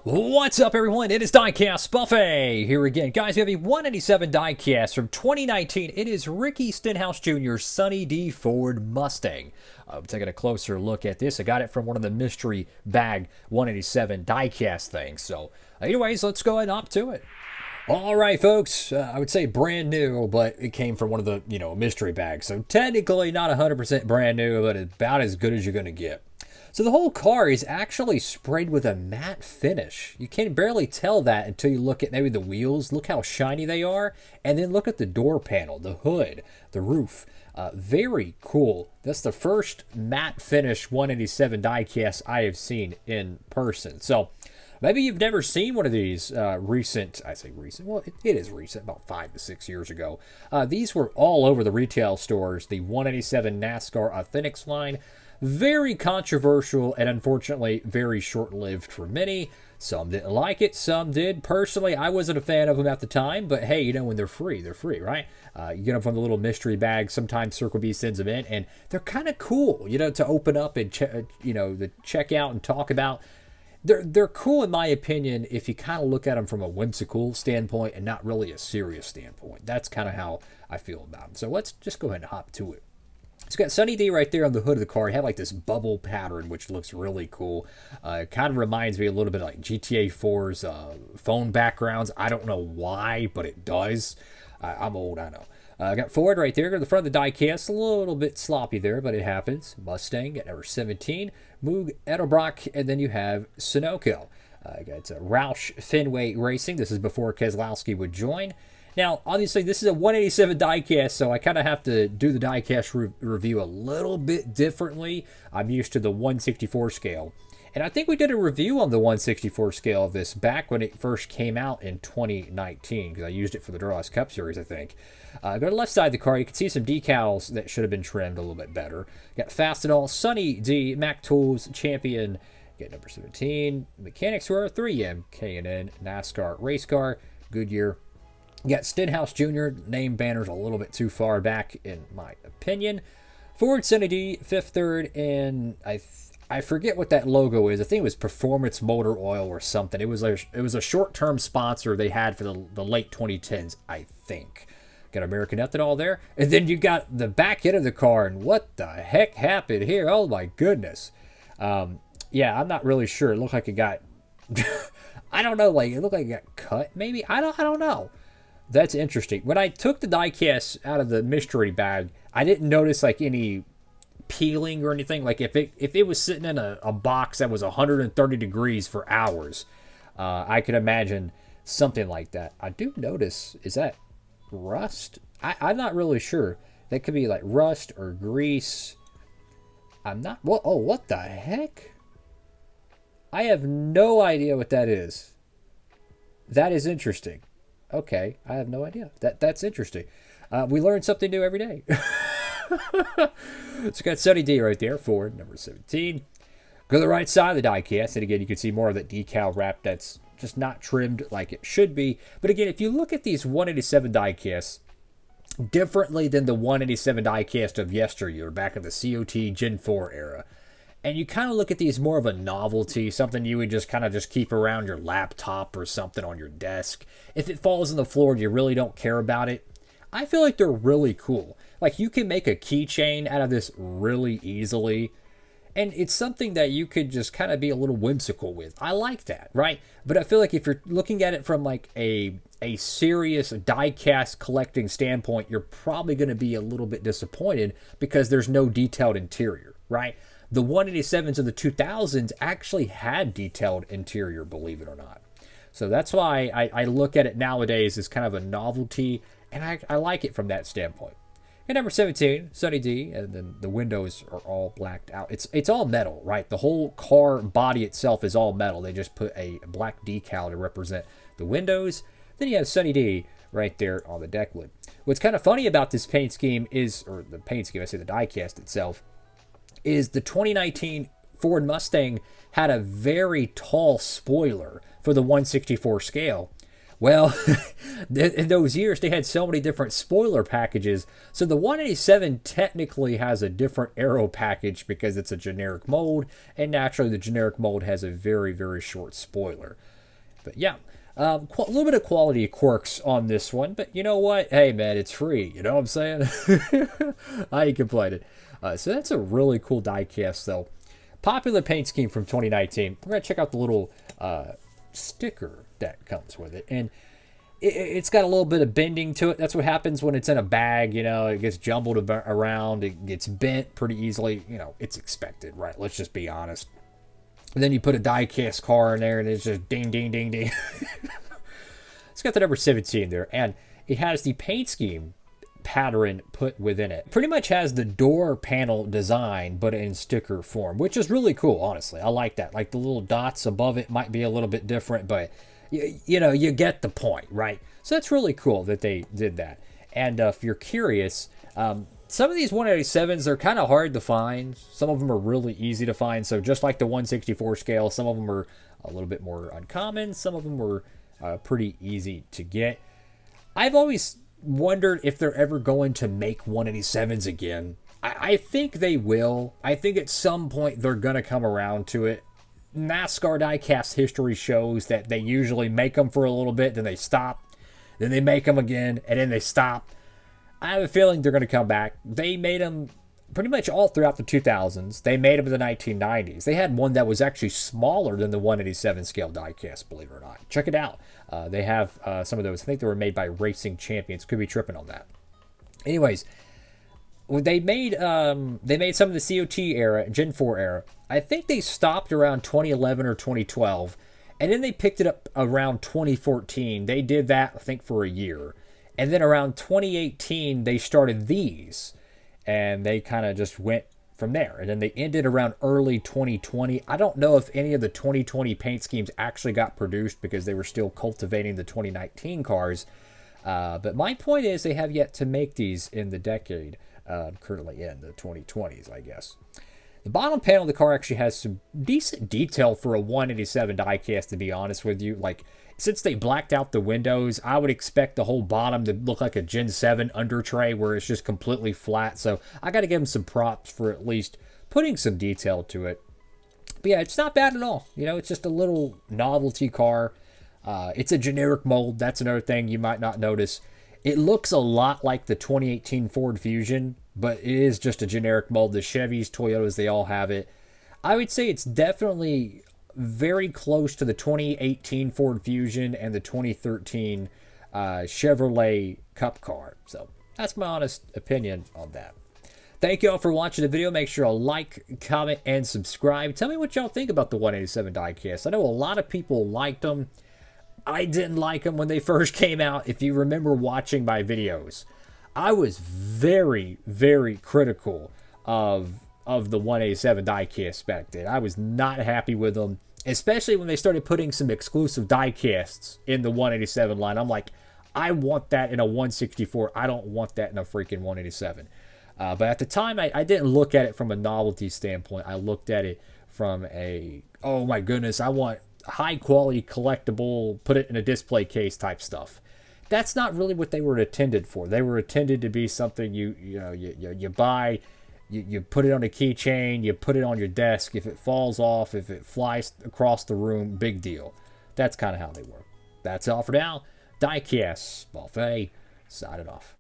What's up, everyone? It is Diecastbuffet here again. Guys, we have a 187 diecast from 2019. It is Ricky Stenhouse Jr.'s Sunny D Ford Mustang. I'm taking a closer look at this. I got it from one of the mystery bag 187 diecast things. So, anyways, let's go ahead and hop to it. All right, folks, I would say brand new, but it came from one of the, mystery bags. So technically not 100% brand new, but about as good as you're going to get. So the whole car is actually sprayed with a matte finish. You can barely tell that until you look at maybe the wheels. Look how shiny they are. And then look at the door panel, the hood, the roof. Very cool. That's the first matte finish 187 diecast I have seen in person. So maybe you've never seen one of these recent, I say recent, well, it is recent, about 5 to 6 years ago. These were all over the retail stores, the 187 Nascar Authentics line. Very controversial and unfortunately very short-lived for many. Some didn't like it, some did. Personally, I wasn't a fan of them at the time, but hey, when they're free, right? You get them from the little mystery bag. Sometimes Circle B sends them in, and they're kind of cool, to open up and, to check out and talk about. They're cool in my opinion if you kind of look at them from a whimsical standpoint and not really a serious standpoint. That's kind of how I feel about them. So let's just go ahead and hop to it. It's got Sunny D right there on the hood of the car. You have like this bubble pattern, which looks really cool. It kind of reminds me a little bit of like GTA 4's phone backgrounds. I don't know why, but it does. I'm old, I know. I got Ford right there. The front of the diecast, a little bit sloppy there, but it happens. Mustang at number 17. Moog Edelbrock, and then you have Sunoco. Got Roush Fenway Racing. This is before Keselowski would join. Now, obviously, this is a 187 diecast, so I kind of have to do the diecast review a little bit differently. I'm used to the 164 scale. And I think we did a review on the 164 scale of this back when it first came out in 2019, because I used it for the Duralast Cup Series, I think. Go to the left side of the car. You can see some decals that should have been trimmed a little bit better. Got Fastenal, Sunny D, Mac Tools, Champion. Get number 17. Mechanics were 3M, K&N, NASCAR, Race Car, Goodyear. You got Stenhouse Jr. Name banners a little bit too far back, in my opinion. Ford Sunny D, fifth, third, and I forget what that logo is. I think it was Performance Motor Oil or something. It was a short-term sponsor they had for the late 2010s, I think. Got American Ethanol there. And then you got the back end of the car, and what the heck happened here? Oh, my goodness. Yeah, I'm not really sure. It looked like it got... I don't know. It looked like it got cut, maybe? I don't know. That's interesting. When I took the diecast out of the mystery bag, I didn't notice any peeling or anything. If it was sitting in a box that was 130 degrees for hours, I could imagine something like that. I do notice, is that rust? I'm not really sure. That could be like rust or grease. I'm not. What the heck? I have no idea what that is. That is interesting. Okay, I have no idea. That's interesting. We learn something new every day. So we got Sunny D right there, Ford, number 17. Go to the right side of the diecast, and again, you can see more of that decal wrap that's just not trimmed like it should be. But again, if you look at these 187 diecasts, differently than the 187 diecast of yesteryear, back in the COT Gen 4 era, and you kind of look at these more of a novelty, something you would just kind of keep around your laptop or something on your desk. If it falls on the floor and you really don't care about it, I feel like they're really cool. You can make a keychain out of this really easily. And it's something that you could just kind of be a little whimsical with. I like that, right? But I feel like if you're looking at it from a serious diecast collecting standpoint, you're probably going to be a little bit disappointed because there's no detailed interior, right? The 187s of the 2000s actually had detailed interior, believe it or not. So that's why I look at it nowadays as kind of a novelty, and I like it from that standpoint. And number 17, Sunny D, and then the windows are all blacked out. It's all metal, right? The whole car body itself is all metal. They just put a black decal to represent the windows. Then you have Sunny D right there on the deck lid. What's kind of funny about this paint scheme is, or the paint scheme, I say the diecast itself, is the 2019 Ford Mustang had a very tall spoiler for the 164 scale. Well, in those years, they had so many different spoiler packages. So the 187 technically has a different aero package because it's a generic mold. And naturally, the generic mold has a very, very short spoiler. But yeah, a little bit of quality quirks on this one. But you know what? Hey, man, it's free. You know what I'm saying? I ain't complaining. So that's a really cool diecast, though. Popular paint scheme from 2019. We're going to check out the little sticker that comes with it. And it's got a little bit of bending to it. That's what happens when it's in a bag. You know, it gets jumbled around. It gets bent pretty easily. You know, it's expected, right? Let's just be honest. And then you put a die-cast car in there, and it's just ding, ding, ding, ding. It's got the number 17 there, and it has the paint scheme pattern put within it. Pretty much has the door panel design, but in sticker form, which is really cool, honestly. I like that. Like the little dots above it might be a little bit different, but you know, you get the point, right? So that's really cool that they did that. And if you're curious, some of these 187s are kind of hard to find. Some of them are really easy to find. So just like the 164 scale, some of them are a little bit more uncommon. Some of them were pretty easy to get. I've always wondered if they're ever going to make 187s again. I think they will. I think at some point they're going to come around to it. NASCAR diecast history shows that they usually make them for a little bit, then they stop, then they make them again, and then they stop. I have a feeling they're going to come back. They made them pretty much all throughout the 2000s. They made them in the 1990s. They had one that was actually smaller than the 187 scale diecast, believe it or not. Check it out. They have some of those. I think they were made by Racing Champions. Could be tripping on that. Anyways, they made some of the COT era, Gen 4 era. I think they stopped around 2011 or 2012, and then they picked it up around 2014. They did that, I think, for a year. And then around 2018, they started these, and they kind of just went from there. And then they ended around early 2020. I don't know if any of the 2020 paint schemes actually got produced because they were still cultivating the 2019 cars. But my point is they have yet to make these in the decade, currently in the 2020s, I guess. The bottom panel of the car actually has some decent detail for a 187 diecast, to be honest with you. Like, since they blacked out the windows, I would expect the whole bottom to look like a Gen 7 under tray where it's just completely flat. So I got to give them some props for at least putting some detail to it. But yeah, it's not bad at all. You know, it's just a little novelty car. It's a generic mold. That's another thing you might not notice. It looks a lot like the 2018 Ford Fusion, but it is just a generic mold. The Chevys, Toyotas, they all have it. I would say it's definitely very close to the 2018 Ford Fusion and the 2013 Chevrolet Cup car. So that's my honest opinion on that. Thank you all for watching the video. Make sure to like, comment, and subscribe. Tell me what y'all think about the 187 diecast. I know a lot of people liked them. I didn't like them when they first came out. If you remember watching my videos, I was very, very critical of the 187 diecast back then. I was not happy with them, especially when they started putting some exclusive diecasts in the 187 line. I'm like, I want that in a 164. I don't want that in a freaking 187. But at the time, I didn't look at it from a novelty standpoint. I looked at it from a, oh my goodness, I want high quality collectible, put it in a display case type stuff. That's not really what they were intended for. They were intended to be something you buy, you put it on a keychain, you put it on your desk. If it falls off, if it flies across the room, big deal. That's kind of how they work. That's all for now. Diecastbuffet signing off.